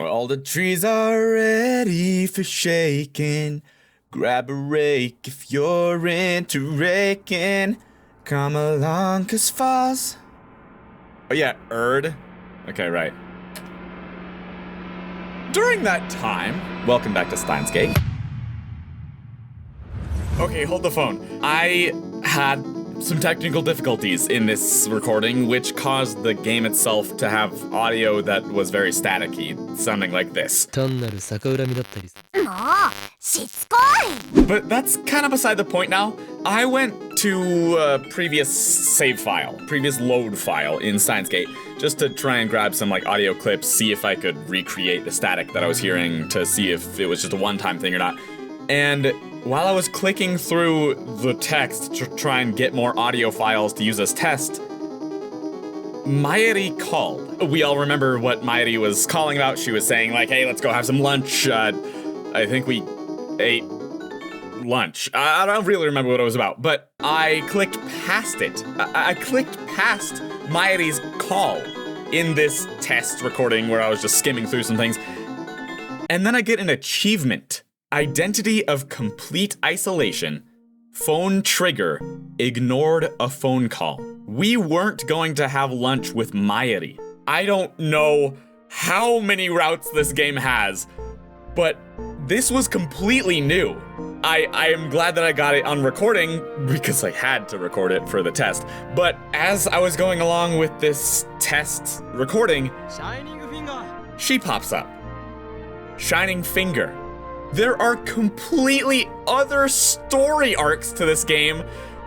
All the trees are ready for shaking. Grab a rake if you're into raking. Come along, 'cause falls. Oh yeah, Erd. Okay, right. During that time, welcome back to Steinsgate. Okay, hold the phone. I had some technical difficulties in this recording, which caused the game itself to have audio that was very staticky, sounding like this. But that's kind of beside the point now. I went to a previous load file in Steinsgate, just to try and grab some audio clips, see if I could recreate the static that I was hearing, to see if it was just a one-time thing or not. And while I was clicking through the text to try and get more audio files to use as test, Mayuri called. We all remember what Mayuri was calling about. She was saying hey, let's go have some lunch. I think we ate lunch. I don't really remember what it was about, but I clicked past it. I clicked past Mayuri's call in this test recording where I was just skimming through some things. And then I get an achievement. Identity of complete isolation. Phone trigger. Ignored a phone call. We weren't going to have lunch with Mayuri. I don't know how many routes this game has, but this was completely new. I am glad that I got it on recording because I had to record it for the test. But as I was going along with this test recording, she pops up. Shining Finger. There are completely other story arcs to this game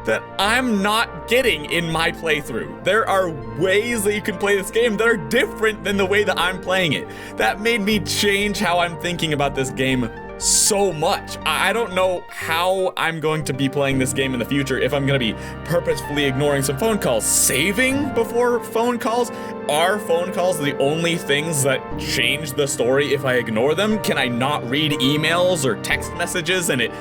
that I'm not getting in my playthrough. There are ways that you can play this game that are different than the way that I'm playing it. That made me change how I'm thinking about this game so much. I don't know how I'm going to be playing this game in the future if I'm going to be purposefully ignoring some phone calls. Saving before phone calls? Are phone calls the only things that change the story if I ignore them? Can I not read emails or text messages and it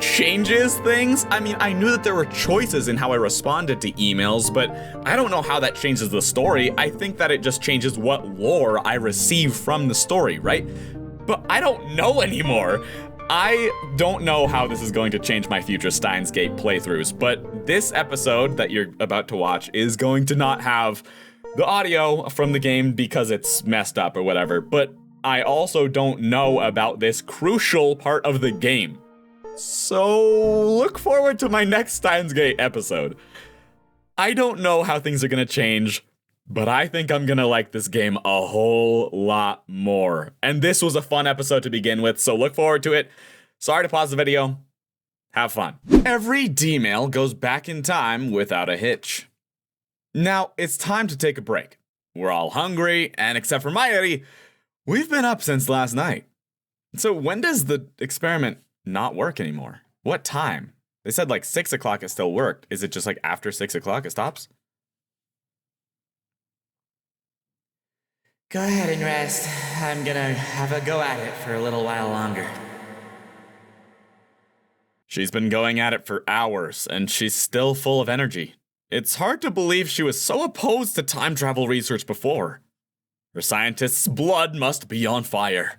changes things? I mean, I knew that there were choices in how I responded to emails, but I don't know how that changes the story. I think that it just changes what lore I receive from the story, right? But I don't know anymore. I don't know how this is going to change my future Steins Gate playthroughs, but this episode that you're about to watch is going to not have the audio from the game because it's messed up or whatever, but I also don't know about this crucial part of the game. So look forward to my next Steins Gate episode. I don't know how things are gonna change, but I think I'm gonna like this game a whole lot more. And this was a fun episode to begin with, so look forward to it. Sorry to pause the video. Have fun. Every D-mail goes back in time without a hitch. Now, it's time to take a break. We're all hungry, and except for Mayuri, we've been up since last night. So when does the experiment not work anymore? What time? They said 6 o'clock it still worked. Is it just after 6 o'clock it stops? Go ahead and rest. I'm gonna have a go at it for a little while longer. She's been going at it for hours, and she's still full of energy. It's hard to believe she was so opposed to time travel research before. Her scientist's blood must be on fire.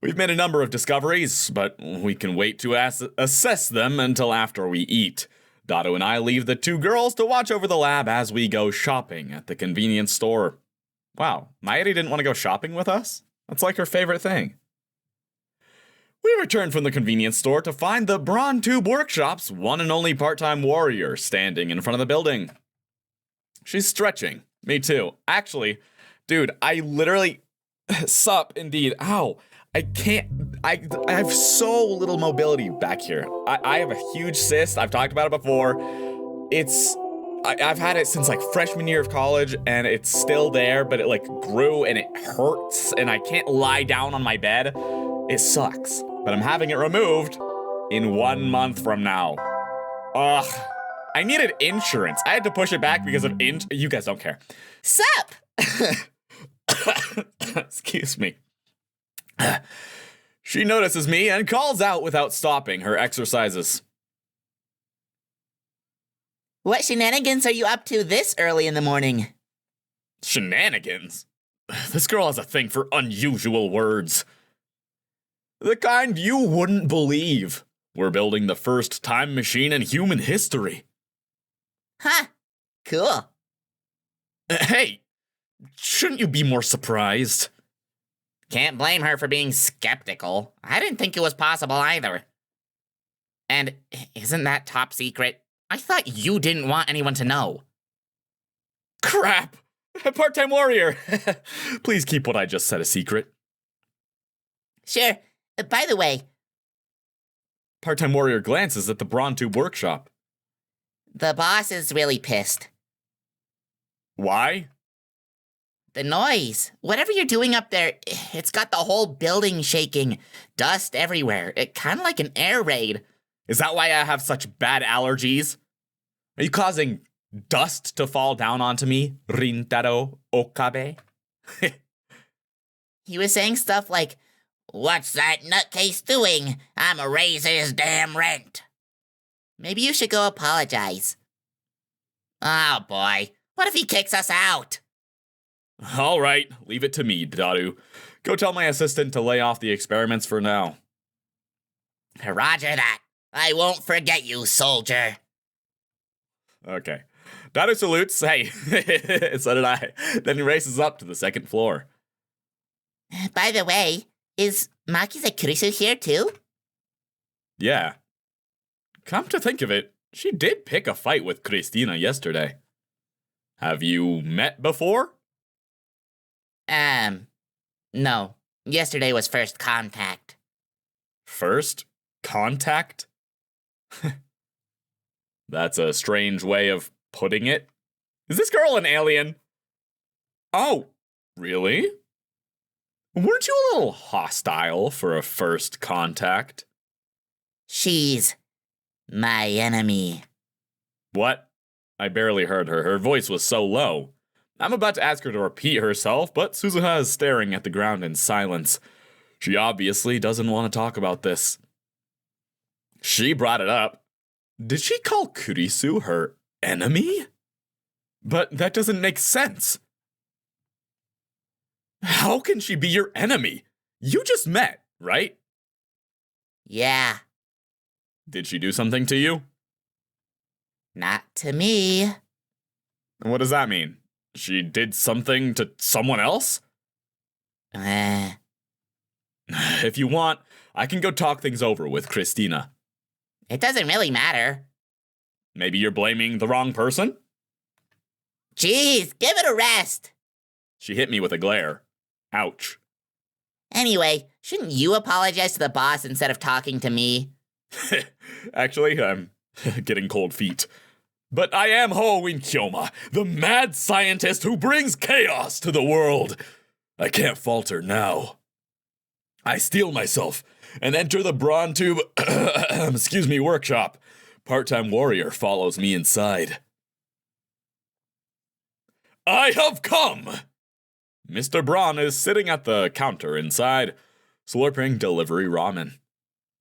We've made a number of discoveries, but we can wait to assess them until after we eat. Daru and I leave the two girls to watch over the lab as we go shopping at the convenience store. Wow, Mayuri didn't want to go shopping with us? That's her favorite thing. We return from the convenience store to find the Brawn Tube Workshop's one and only part-time warrior standing in front of the building. She's stretching. Me too. Actually, dude, I literally... Sup, indeed. Ow. I can't... I have so little mobility back here. I have a huge cyst. I've talked about it before. I've had it since freshman year of college, and it's still there, but it grew and it hurts, and I can't lie down on my bed. It sucks. But I'm having it removed in 1 month from now. Ugh. I needed insurance. I had to push it back because of you guys don't care. Sup? Excuse me. She notices me and calls out without stopping her exercises. What shenanigans are you up to this early in the morning? Shenanigans? This girl has a thing for unusual words. The kind you wouldn't believe. We're building the first time machine in human history. Huh. Cool. Hey, shouldn't you be more surprised? Can't blame her for being skeptical. I didn't think it was possible either. And isn't that top secret? I thought you didn't want anyone to know. Crap! Part-time warrior! Please keep what I just said a secret. Sure. By the way, Part-time warrior glances at the Brontube workshop. the boss is really pissed. Why? The noise. Whatever you're doing up there, it's got the whole building shaking. Dust everywhere. Kind of like an air raid. Is that why I have such bad allergies? Are you causing dust to fall down onto me, Rintaro Okabe? He was saying stuff like, "What's that nutcase doing? I'ma raise his damn rent." Maybe you should go apologize. Oh boy, what if he kicks us out? All right, leave it to me, Daru. Go tell my assistant to lay off the experiments for now. Roger that. I won't forget you, soldier. Okay. Daru salutes. Hey, so did I. Then he races up to the second floor. By the way, is Makiza Kurisu here too? Yeah. Come to think of it, she did pick a fight with Christina yesterday. Have you met before? No. Yesterday was first contact. First contact? That's a strange way of putting it. Is this girl an alien? Oh, really? Weren't you a little hostile for a first contact? She's my enemy. What? I barely heard her. Her voice was so low. I'm about to ask her to repeat herself, but Suzuha is staring at the ground in silence. She obviously doesn't want to talk about this. She brought it up. Did she call Kurisu her enemy? But that doesn't make sense. How can she be your enemy? You just met, right? Yeah, Did she do something to you? not to me. What does that mean? She did something to someone else? If you want, I can go talk things over with Christina. It doesn't really matter. Maybe you're blaming the wrong person? Jeez, give it a rest. She hit me with a glare. Ouch. Anyway, shouldn't you apologize to the boss instead of talking to me? Actually, I'm getting cold feet. But I am Hoenn Kyoma, the mad scientist who brings chaos to the world. I can't falter now. I steel myself and enter the Brontube workshop. Part-time warrior follows me inside. I have come! Mr. Braun is sitting at the counter inside, slurping delivery ramen.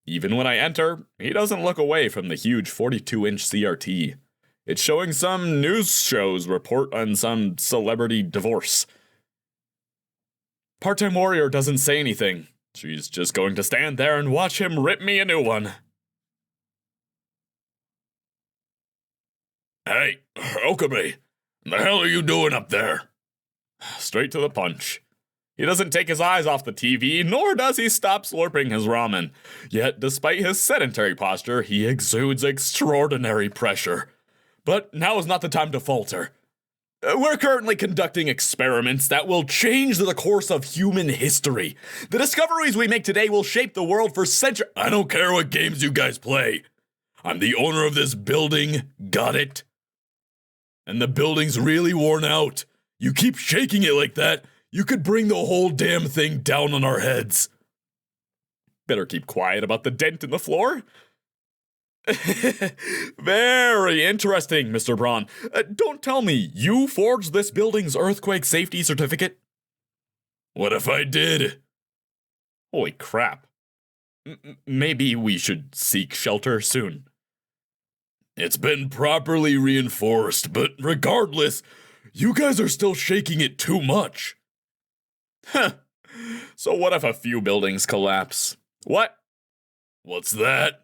Even when I enter, he doesn't look away from the huge 42-inch CRT. It's showing some news shows report on some celebrity divorce. Part-time warrior doesn't say anything. She's just going to stand there and watch him rip me a new one. Hey, Okabe, the hell are you doing up there? Straight to the punch. He doesn't take his eyes off the TV, nor does he stop slurping his ramen. Yet, despite his sedentary posture, he exudes extraordinary pressure. But now is not the time to falter. We're currently conducting experiments that will change the course of human history. The discoveries we make today will shape the world for centuries. I don't care what games you guys play. I'm the owner of this building, got it? And the building's really worn out. You keep shaking it like that, you could bring the whole damn thing down on our heads. Better keep quiet about the dent in the floor. Very interesting, Mr. Braun. Don't tell me you forged this building's earthquake safety certificate? What if I did? Holy crap. Maybe we should seek shelter soon. It's been properly reinforced, but regardless, you guys are still shaking it too much. Huh. So what if a few buildings collapse? What? What's that?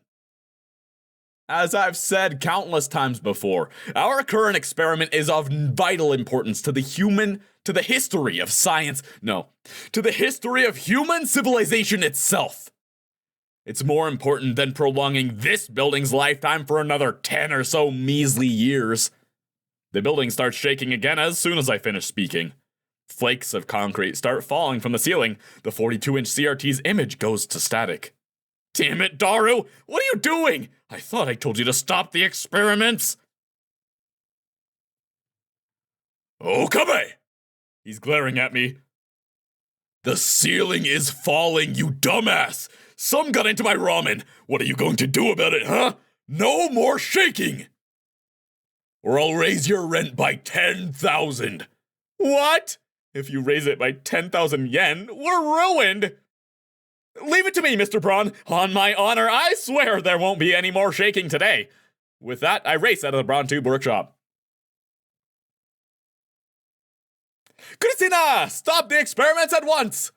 As I've said countless times before, our current experiment is of vital importance to the history of science. No, to the history of human civilization itself. It's more important than prolonging this building's lifetime for another 10 or so measly years. The building starts shaking again as soon as I finish speaking. Flakes of concrete start falling from the ceiling. The 42-inch CRT's image goes to static. Damn it, Daru! What are you doing? I thought I told you to stop the experiments! Okabe! He's glaring at me. The ceiling is falling, you dumbass! Some got into my ramen. What are you going to do about it, huh? No more shaking! Or I'll raise your rent by 10,000. What? If you raise it by 10,000 yen, we're ruined! Leave it to me, Mr. Braun. On my honor, I swear there won't be any more shaking today. With that, I race out of the Braun Tube workshop. Christina! Stop the experiments at once!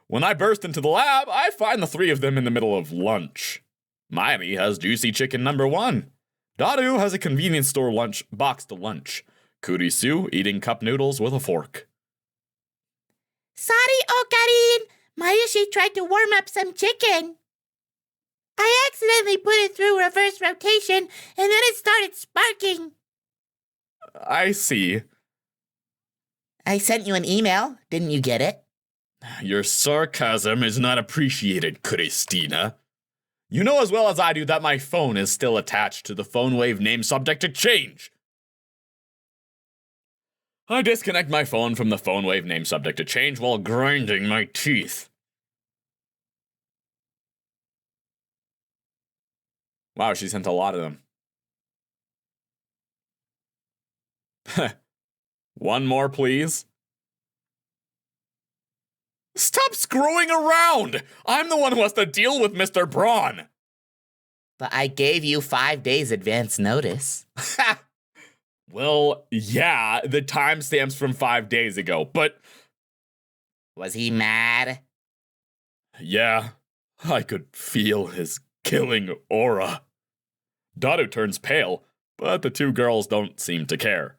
When I burst into the lab, I find the three of them in the middle of lunch. Mayuri has juicy chicken number 1. Daru has a convenience store lunch boxed lunch. Kurisu eating cup noodles with a fork. Sorry, Okarin. Mayuri tried to warm up some chicken. I accidentally put it through reverse rotation, and then it started sparking. I see. I sent you an email. Didn't you get it? Your sarcasm is not appreciated, Christina. You know as well as I do that my phone is still attached to the phone wave name subject to change. I disconnect my phone from the phone wave name subject to change while grinding my teeth. Wow, she sent a lot of them. One more, please. Stop screwing around! I'm the one who has to deal with Mr. Braun! But I gave you 5 days advance notice. Well, yeah, the timestamp's from 5 days ago, but... Was he mad? Yeah, I could feel his killing aura. Daru turns pale, but the two girls don't seem to care.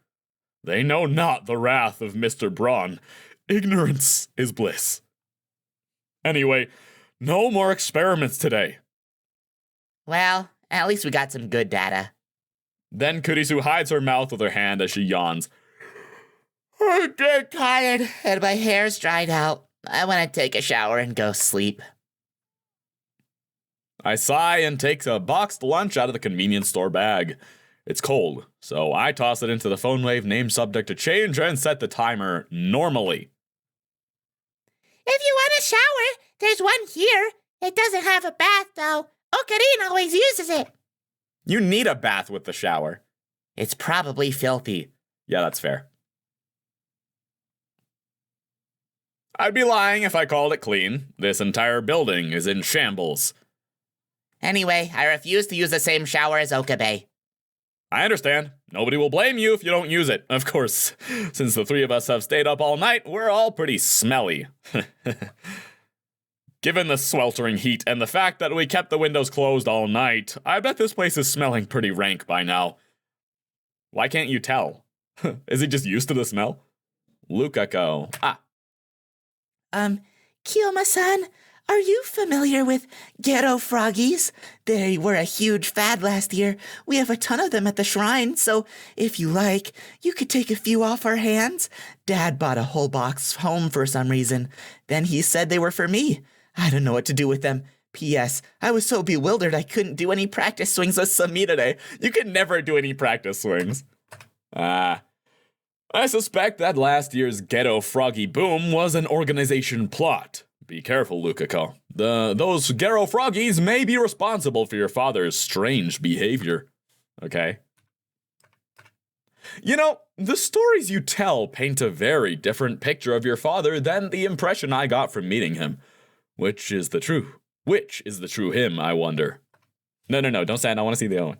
They know not the wrath of Mr. Braun. Ignorance is bliss. Anyway, no more experiments today. Well, at least we got some good data. Then Kurisu hides her mouth with her hand as she yawns. I'm dead tired, and my hair's dried out. I want to take a shower and go sleep. I sigh and take a boxed lunch out of the convenience store bag. It's cold, so I toss it into the phone wave name subject to change and set the timer normally. If you want a shower, there's one here. It doesn't have a bath, though. Okarin always uses it. You need a bath with the shower. It's probably filthy. Yeah, that's fair. I'd be lying if I called it clean. This entire building is in shambles. Anyway, I refuse to use the same shower as Okabe. I understand. Nobody will blame you if you don't use it. Of course, since the three of us have stayed up all night, we're all pretty smelly. Given the sweltering heat and the fact that we kept the windows closed all night, I bet this place is smelling pretty rank by now. Why can't you tell? Is he just used to the smell? Lukako. Kiyoma-san, are you familiar with ghetto froggies? They were a huge fad last year. We have a ton of them at the shrine, so if you like, you could take a few off our hands. Dad bought a whole box home for some reason. Then he said they were for me. I don't know what to do with them. P.S. I was so bewildered I couldn't do any practice swings with Sami today. You can never do any practice swings. I suspect that last year's ghetto froggy boom was an organization plot. Be careful, Lukako. Those ghetto froggies may be responsible for your father's strange behavior. Okay? You know, the stories you tell paint a very different picture of your father than the impression I got from meeting him. Which is the true him, I wonder? No, don't stand. I want to see the other one.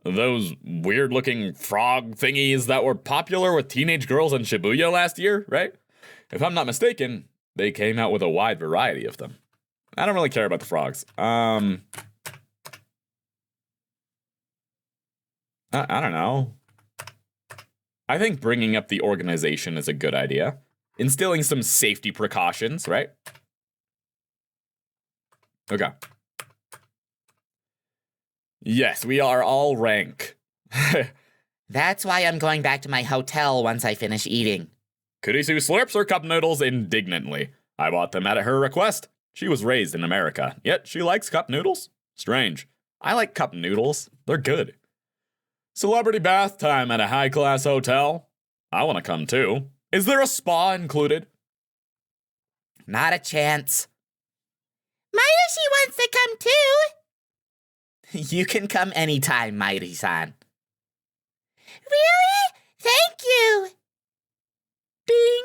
Those weird-looking frog thingies that were popular with teenage girls in Shibuya last year, right? If I'm not mistaken, they came out with a wide variety of them. I don't really care about the frogs. I don't know. I think bringing up the organization is a good idea. Instilling some safety precautions, right? Okay. Yes, we are all rank. That's why I'm going back to my hotel once I finish eating. Kurisu slurps her cup noodles indignantly. I bought them at her request. She was raised in America, yet she likes cup noodles? Strange. I like cup noodles. They're good. Celebrity bath time at a high-class hotel? I want to come too. Is there a spa included? Not a chance. Mayuri wants to come too. You can come anytime, Mayuri-san. Really? Thank you. Ding.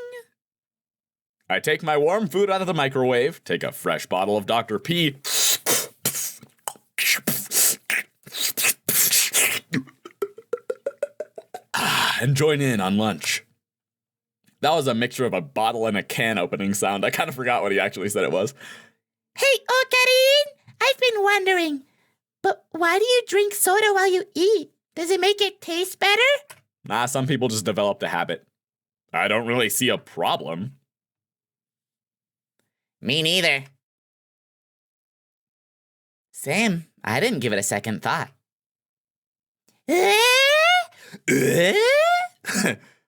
I take my warm food out of the microwave, take a fresh bottle of Dr. P, and join in on lunch. That was a mixture of a bottle and a can opening sound. I kind of forgot what he actually said it was. Hey, Okabe, I've been wondering, but why do you drink soda while you eat? Does it make it taste better? Nah, some people just develop the habit. I don't really see a problem. Me neither. Same. I didn't give it a second thought.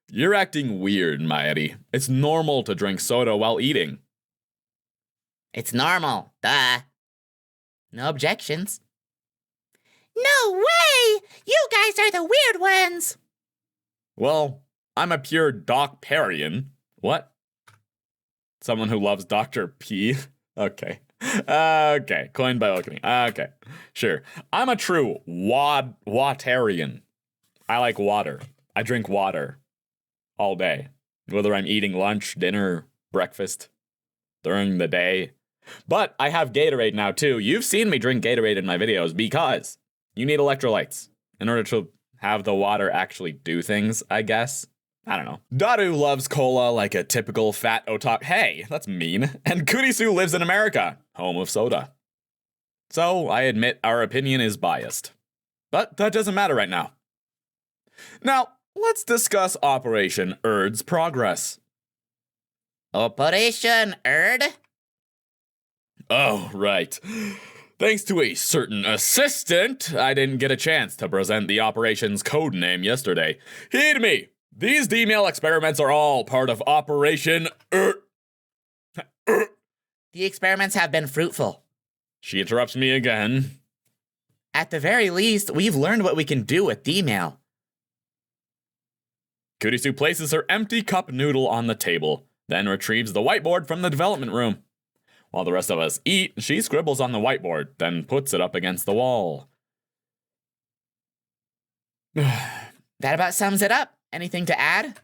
You're acting weird, Mayuri. It's normal to drink soda while eating. It's normal. Duh. No objections. No way! You guys are the weird ones! Well, I'm a pure Doc-parian. What? Someone who loves Dr. P? Okay. Okay, coined by Okami. Okay, sure. I'm a true watarian. I like water. I drink water all day, whether I'm eating lunch, dinner, breakfast, during the day. But I have Gatorade now too. You've seen me drink Gatorade in my videos because you need electrolytes in order to have the water actually do things, I guess. I don't know. Daru loves cola like a typical fat otaku. Hey, that's mean. And Kurisu lives in America, home of soda. So I admit our opinion is biased. But that doesn't matter right now. Now, let's discuss Operation Erd's progress. Operation Erd? Oh, right. Thanks to a certain assistant, I didn't get a chance to present the operation's code name yesterday. Heed me! These D-mail experiments are all part of Operation Erd. The experiments have been fruitful. She interrupts me again. At the very least, we've learned what we can do with D-mail. Kurisu places her empty cup noodle on the table, then retrieves the whiteboard from the development room. While the rest of us eat, she scribbles on the whiteboard, then puts it up against the wall. That about sums it up. Anything to add?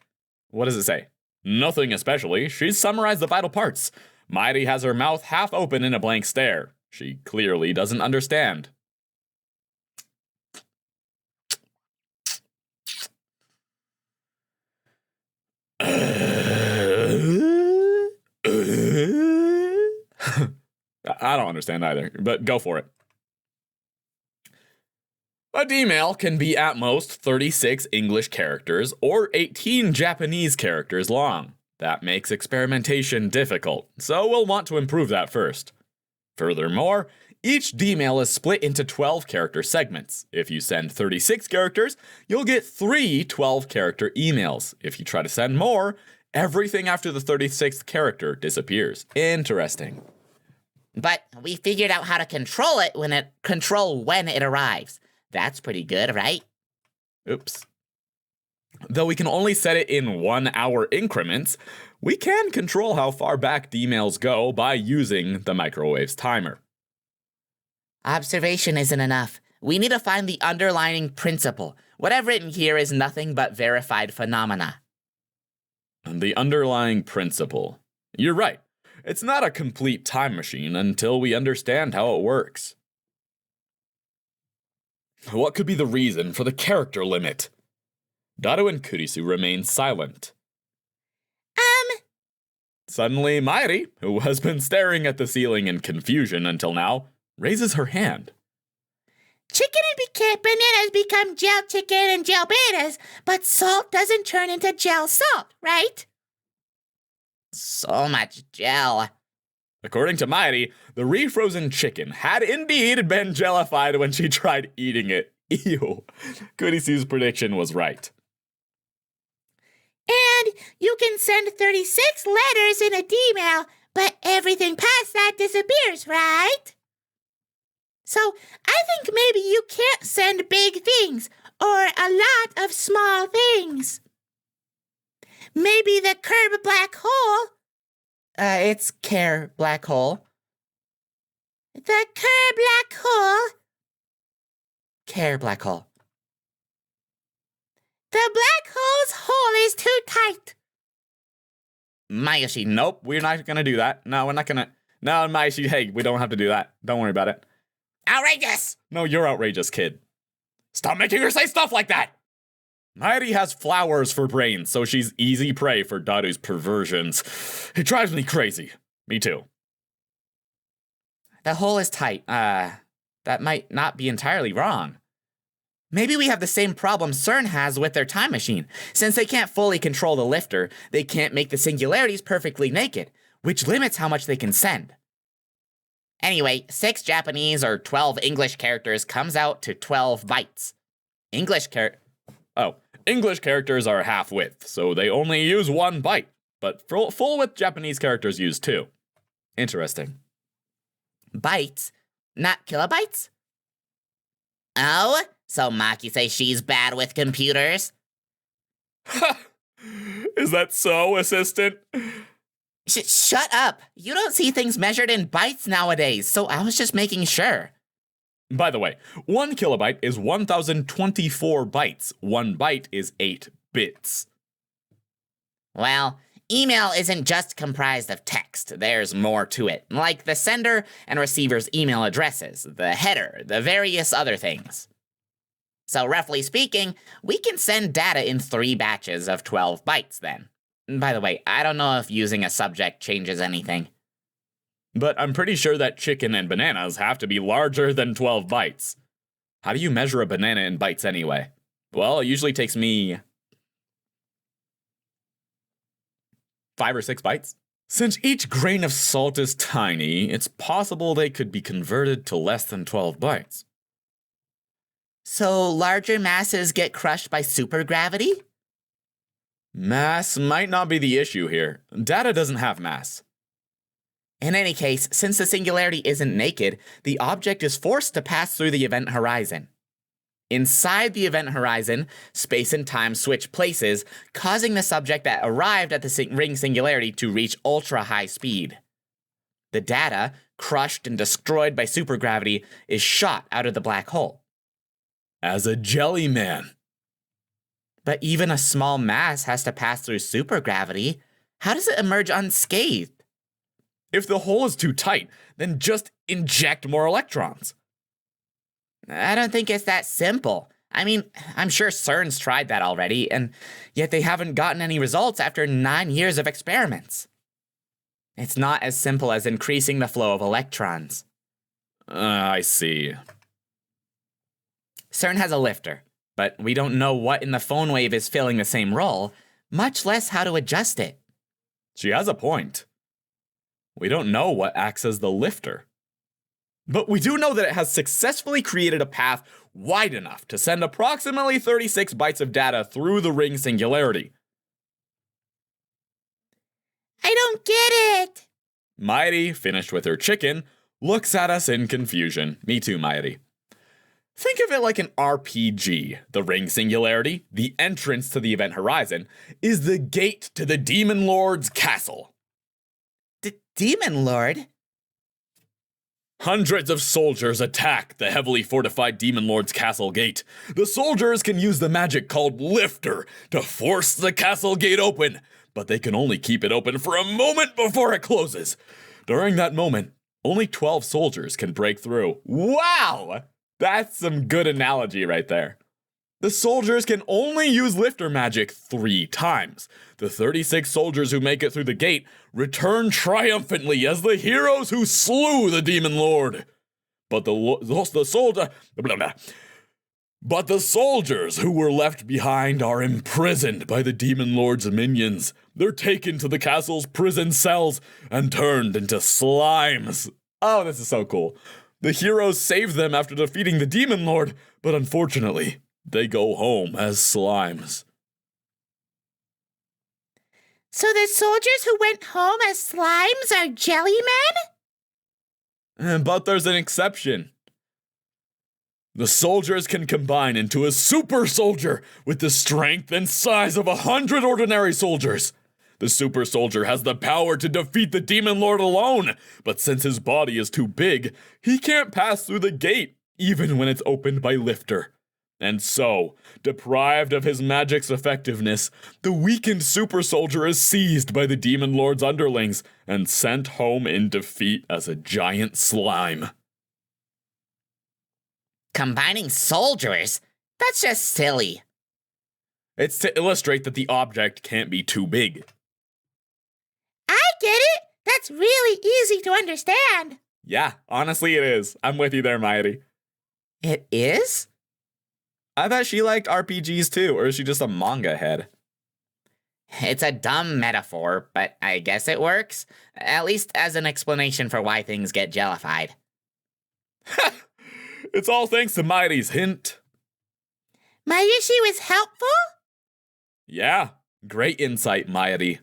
What does it say? Nothing especially. She's summarized the vital parts. Mayuri has her mouth half open in a blank stare. She clearly doesn't understand. I don't understand either, but go for it. A D-mail can be at most 36 English characters or 18 Japanese characters long. That makes experimentation difficult, so we'll want to improve that first. Furthermore, each D-mail is split into 12-character segments. If you send 36 characters, you'll get 3 12-character emails. If you try to send more, everything after the 36th character disappears. Interesting. But we figured out how to control when it arrives. That's pretty good, right? Oops. Though we can only set it in 1-hour increments, we can control how far back D-mails go by using the microwave's timer. Observation isn't enough. We need to find the underlying principle. Whatever in here is nothing but verified phenomena. The underlying principle. You're right. It's not a complete time machine until we understand how it works. What could be the reason for the character limit? Daru and Kurisu remain silent. Suddenly, Mayuri, who has been staring at the ceiling in confusion until now, raises her hand. Chicken and bananas become gel chicken and gel bananas, but salt doesn't turn into gel salt, right? So much gel. According to Mayuri, the refrozen chicken had indeed been jellified when she tried eating it. Ew. Kurisu's prediction was right. And you can send 36 letters in a D-mail, but everything past that disappears, right? So I think maybe you can't send big things or a lot of small things. Maybe the curb black hole. It's care black hole. The curb black hole. Care black hole. The black hole's hole is too tight. Mayashi, nope, we're not gonna do that. No, we're not gonna. No, Mayashi, hey, we don't have to do that. Don't worry about it. Outrageous! No, you're outrageous, kid. Stop making her say stuff like that! Mayuri has flowers for brains, so she's easy prey for Daru's perversions. It drives me crazy. Me too. The hole is tight. That might not be entirely wrong. Maybe we have the same problem CERN has with their time machine. Since they can't fully control the lifter, they can't make the singularities perfectly naked, which limits how much they can send. Anyway, 6 Japanese or 12 English characters comes out to 12 bytes. English characters are half width, so they only use 1 byte, but full width Japanese characters use 2. Interesting. Bytes? Not kilobytes? Oh? So Maki says she's bad with computers? Is that so, assistant? Shut up! You don't see things measured in bytes nowadays, so I was just making sure. By the way, 1 kilobyte is 1024 bytes. 1 byte is 8 bits. Well, email isn't just comprised of text. There's more to it, like the sender and receiver's email addresses, the header, the various other things. So roughly speaking, we can send data in 3 batches of 12 bytes then. By the way, I don't know if using a subject changes anything. But I'm pretty sure that chicken and bananas have to be larger than 12 bytes. How do you measure a banana in bytes anyway? Well, it usually takes me 5 or 6 bytes. Since each grain of salt is tiny, it's possible they could be converted to less than 12 bytes. So larger masses get crushed by supergravity? Mass might not be the issue here. Data doesn't have mass. In any case, since the singularity isn't naked, the object is forced to pass through the event horizon. Inside the event horizon, space and time switch places, causing the subject that arrived at the ring singularity to reach ultra-high speed. The data, crushed and destroyed by supergravity, is shot out of the black hole. As a jelly man. But even a small mass has to pass through supergravity. How does it emerge unscathed? If the hole is too tight, then just inject more electrons. I don't think it's that simple. I mean, I'm sure CERN's tried that already, and yet they haven't gotten any results after 9 years of experiments. It's not as simple as increasing the flow of electrons. I see. CERN has a lifter, but we don't know what in the phone wave is filling the same role, much less how to adjust it. She has a point. We don't know what acts as the lifter. But we do know that it has successfully created a path wide enough to send approximately 36 bytes of data through the ring singularity. I don't get it! Mayuri, finished with her chicken, looks at us in confusion. Me too, Mayuri. Think of it like an RPG. The ring singularity, the entrance to the event horizon, is the gate to the Demon Lord's castle. Demon Lord? Hundreds of soldiers attack the heavily fortified Demon Lord's castle gate. The soldiers can use the magic called Lifter to force the castle gate open, but they can only keep it open for a moment before it closes. During that moment, only 12 soldiers can break through. Wow! That's some good analogy right there. The soldiers can only use lifter magic 3 times. The 36 soldiers who make it through the gate return triumphantly as the heroes who slew the demon lord. But the soldiers who were left behind are imprisoned by the demon lord's minions. They're taken to the castle's prison cells and turned into slimes. Oh, this is so cool. The heroes save them after defeating the demon lord, but unfortunately, they go home as slimes. So the soldiers who went home as slimes are jelly men? But there's an exception. The soldiers can combine into a super soldier with the strength and size of 100 ordinary soldiers. The super soldier has the power to defeat the demon lord alone, but since his body is too big, he can't pass through the gate, even when it's opened by lifter. And so, deprived of his magic's effectiveness, the weakened super soldier is seized by the demon lord's underlings and sent home in defeat as a giant slime. Combining soldiers? That's just silly. It's to illustrate that the object can't be too big. I get it! That's really easy to understand. Yeah, honestly it is. I'm with you there, Mayuri. It is? I thought she liked RPGs too, or is she just a manga head? It's a dumb metaphor, but I guess it works. At least as an explanation for why things get jellified. It's all thanks to Mayuri's hint. Mayushi was helpful? Yeah, great insight, Mayuri.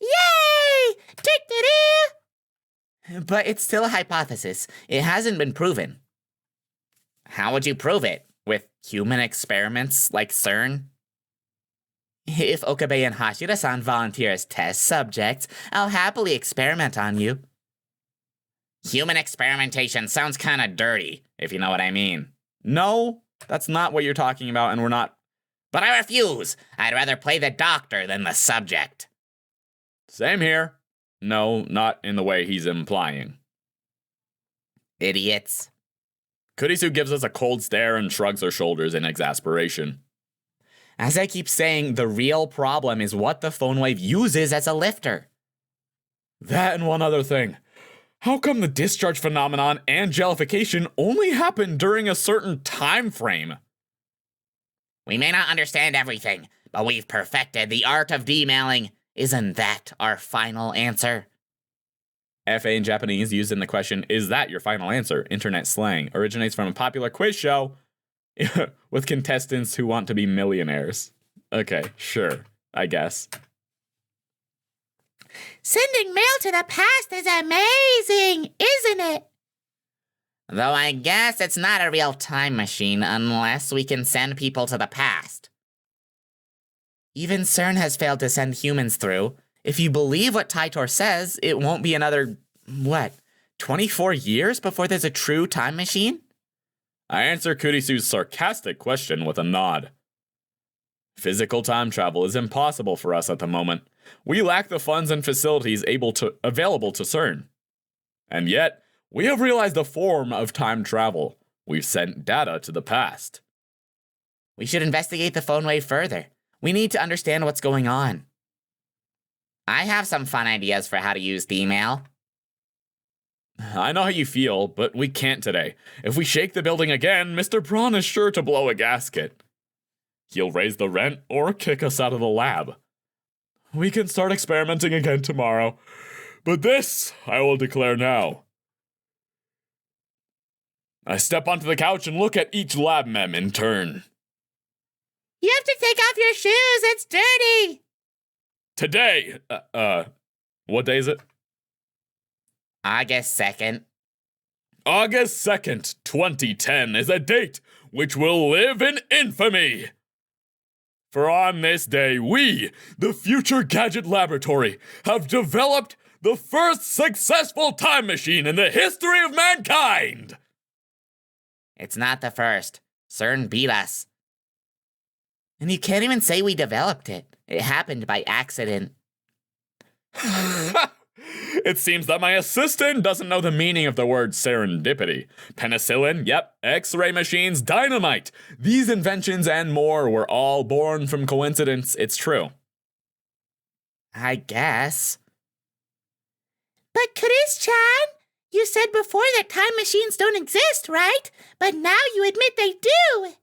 Yay! Do-do-do! But it's still a hypothesis. It hasn't been proven. How would you prove it? With human experiments like CERN? If Okabe and Hashira-san volunteer as test subjects, I'll happily experiment on you. Human experimentation sounds kinda dirty, if you know what I mean. No, that's not what you're talking about, and we're not. But I refuse! I'd rather play the doctor than the subject. Same here. No, not in the way he's implying. Idiots. Kurisu gives us a cold stare and shrugs her shoulders in exasperation. As I keep saying, the real problem is what the phone wave uses as a lifter. That and one other thing. How come the discharge phenomenon and jellification only happen during a certain time frame? We may not understand everything, but we've perfected the art of D-mailing. Isn't that our final answer? FA in Japanese used in the question, is that your final answer? Internet slang originates from a popular quiz show with contestants who want to be millionaires. Okay, sure, I guess. Sending mail to the past is amazing, isn't it? Though I guess it's not a real time machine unless we can send people to the past. Even CERN has failed to send humans through. If you believe what Taitor says, it won't be another, 24 years before there's a true time machine? I answer Kurisu's sarcastic question with a nod. Physical time travel is impossible for us at the moment. We lack the funds and facilities available to CERN. And yet, we have realized a form of time travel. We've sent data to the past. We should investigate the phone wave further. We need to understand what's going on. I have some fun ideas for how to use the email. I know how you feel, but we can't today. If we shake the building again, Mr. Braun is sure to blow a gasket. He'll raise the rent or kick us out of the lab. We can start experimenting again tomorrow, but this I will declare now. I step onto the couch and look at each lab mem in turn. You have to take off your shoes, it's dirty! Today, what day is it? August 2nd. August 2nd, 2010 is a date which will live in infamy. For on this day, we, the Future Gadget Laboratory, have developed the first successful time machine in the history of mankind. It's not the first. CERN beat us. And you can't even say we developed it. It happened by accident. It seems that my assistant doesn't know the meaning of the word serendipity. Penicillin, yep, X-ray machines, dynamite. These inventions and more were all born from coincidence. It's true. I guess. But Chris-chan, you said before that time machines don't exist, right? But now you admit they do.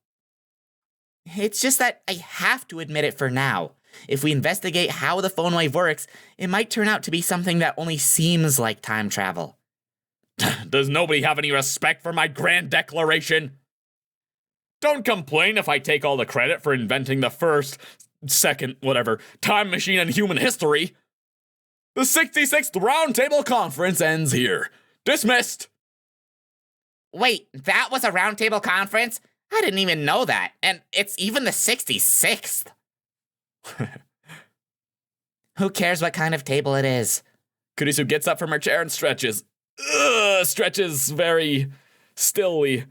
It's just that I have to admit it for now. If we investigate how the phone wave works, it might turn out to be something that only seems like time travel. Does nobody have any respect for my grand declaration? Don't complain if I take all the credit for inventing the first, second, whatever, time machine in human history. The 66th Roundtable Conference ends here. Dismissed. Wait, that was a roundtable conference? I didn't even know that. And it's even the 66th. Who cares what kind of table it is? Kurisu gets up from her chair and stretches. Stretches very stilly.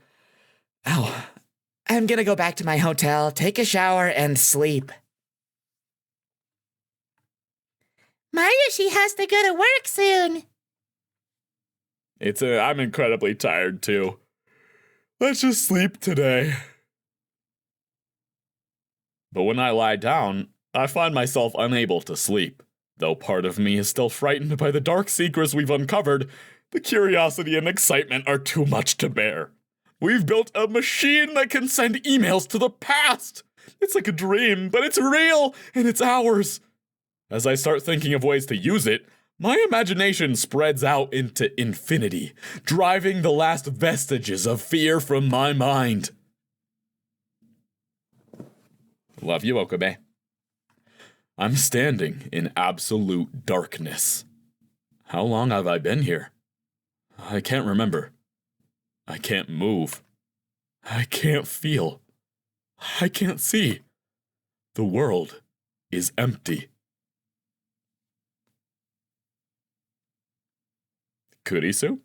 Oh, I'm gonna go back to my hotel, take a shower, and sleep. Mayuri has to go to work soon. I'm incredibly tired too. Let's just sleep today. But when I lie down, I find myself unable to sleep. Though part of me is still frightened by the dark secrets we've uncovered, the curiosity and excitement are too much to bear. We've built a machine that can send emails to the past. It's like a dream, but it's real, and it's ours. As I start thinking of ways to use it, my imagination spreads out into infinity, driving the last vestiges of fear from my mind. Love you, Okabe. I'm standing in absolute darkness. How long have I been here? I can't remember. I can't move. I can't feel. I can't see. The world is empty. Kurisu?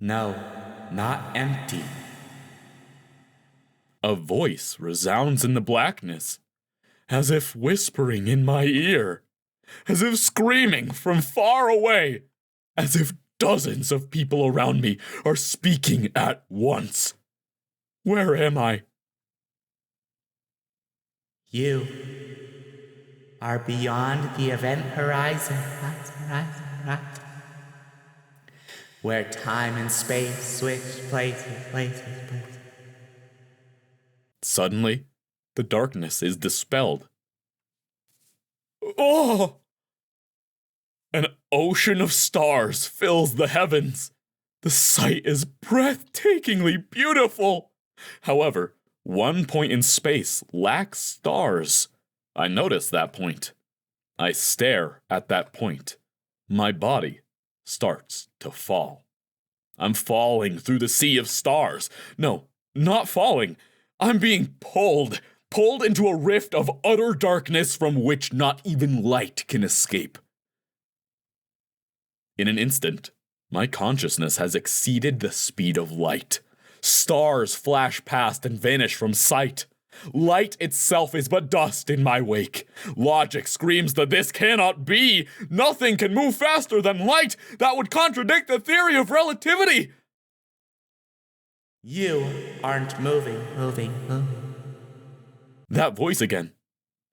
No, not empty. A voice resounds in the blackness, as if whispering in my ear, as if screaming from far away, as if dozens of people around me are speaking at once. Where am I? You are beyond the event horizon, where time and space switch places. Suddenly, the darkness is dispelled. Oh! An ocean of stars fills the heavens. The sight is breathtakingly beautiful. However, one point in space lacks stars. I notice that point. I stare at that point. My body starts to fall. I'm falling through the sea of stars. No, not falling. I'm being pulled into a rift of utter darkness from which not even light can escape. In an instant, my consciousness has exceeded the speed of light. Stars flash past and vanish from sight. Light itself is but dust in my wake. Logic screams that this cannot be. Nothing can move faster than light. That would contradict the theory of relativity. You aren't moving. That voice again.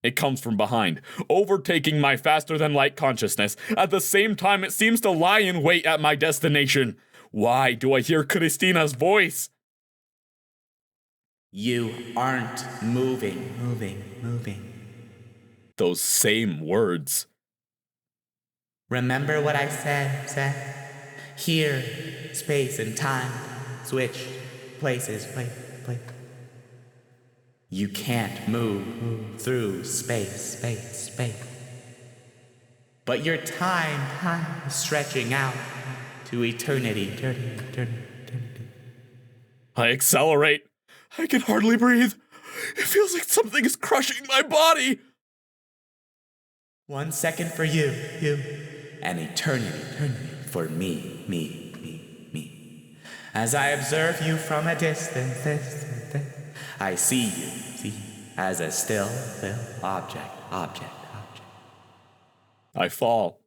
It comes from behind, overtaking my faster-than-light consciousness. At the same time, it seems to lie in wait at my destination. Why do I hear Christina's voice? You aren't moving. Those same words. Remember what I said? Here, space and time switch places. You can't move through space. But your time is stretching out to eternity. I accelerate. I can hardly breathe. It feels like something is crushing my body. 1 second for you, and eternity for me. As I observe you from a distance, I see you as a still object. I fall.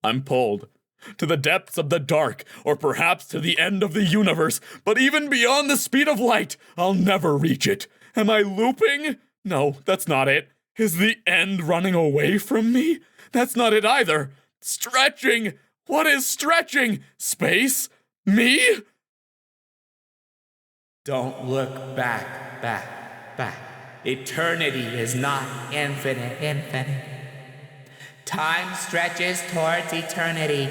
I'm pulled. To the depths of the dark, or perhaps to the end of the universe, but even beyond the speed of light, I'll never reach it. Am I looping? No, that's not it. Is the end running away from me? That's not it either. Stretching! What is stretching? Space? Me? Don't look back, back. Eternity is not infinite. Time stretches towards eternity.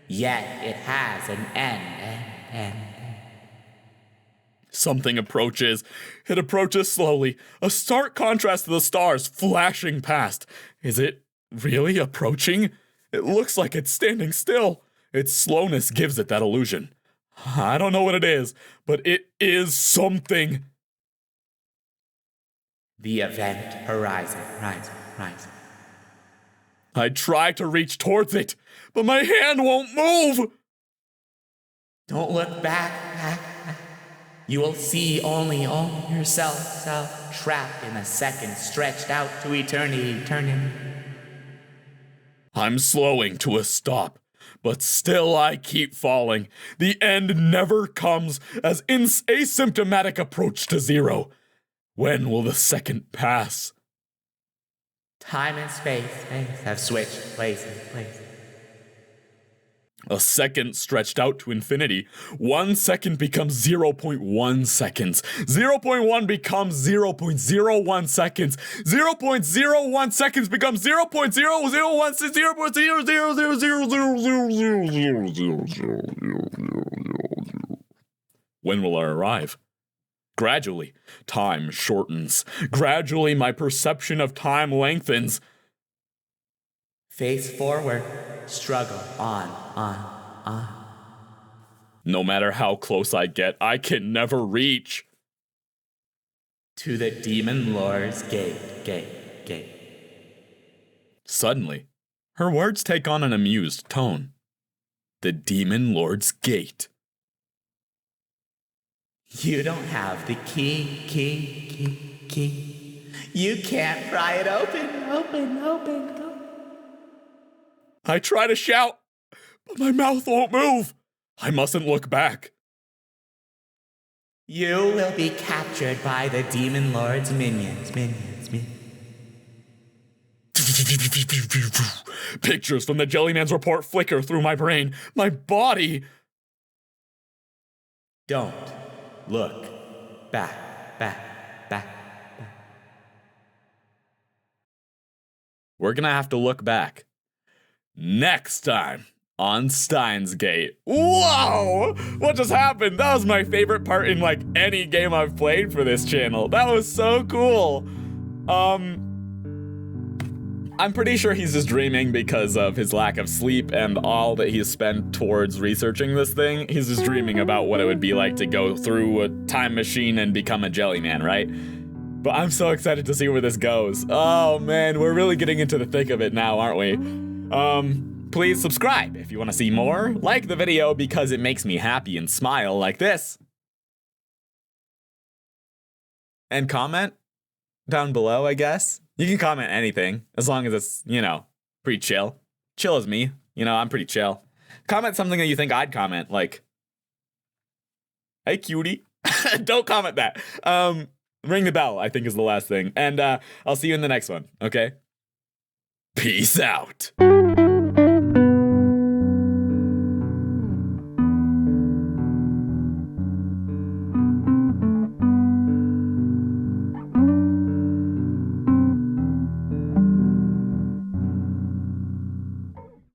Yet it has an end. Something approaches. It approaches slowly, a stark contrast to the stars flashing past. Is it really approaching? It looks like it's standing still. Its slowness gives it that illusion. I don't know what it is, but it is something. The event horizon, rise. I try to reach towards it, but my hand won't move. Don't look back. You will see only yourself trapped in a second stretched out to eternity. I'm slowing to a stop, but still I keep falling. The end never comes as asymptomatic approach to zero. When will the second pass? Time and space have switched places. A second stretched out to infinity. 1 second becomes 0.1 seconds. 0.1 becomes 0.01 seconds. 0.01 seconds becomes 0.001 0.0000000000000. When will I arrive? Gradually, time shortens. Gradually, my perception of time lengthens. Face forward, struggle on. No matter how close I get, I can never reach. To the Demon Lord's gate. Suddenly, her words take on an amused tone. The Demon Lord's gate. You don't have the key. You can't pry it open. I try to shout, but my mouth won't move. I mustn't look back. You will be captured by the Demon Lord's minions. Pictures from the Jellyman's report flicker through my brain. My body. Don't look back. We're gonna have to look back. Next time on Steinsgate. Whoa! What just happened? That was my favorite part in like any game I've played for this channel. That was so cool. I'm pretty sure he's just dreaming because of his lack of sleep and all that he's spent towards researching this thing. He's just dreaming about what it would be like to go through a time machine and become a Jellyman, right? But I'm so excited to see where this goes. Oh man, we're really getting into the thick of it now, aren't we? Please subscribe if you want to see more. Like the video because it makes me happy and smile like this. And comment down below, I guess. You can comment anything, as long as it's, pretty chill. Chill as me. I'm pretty chill. Comment something that you think I'd comment, like, hey, cutie. Don't comment that. Ring the bell, I think is the last thing. And I'll see you in the next one, okay? Peace out.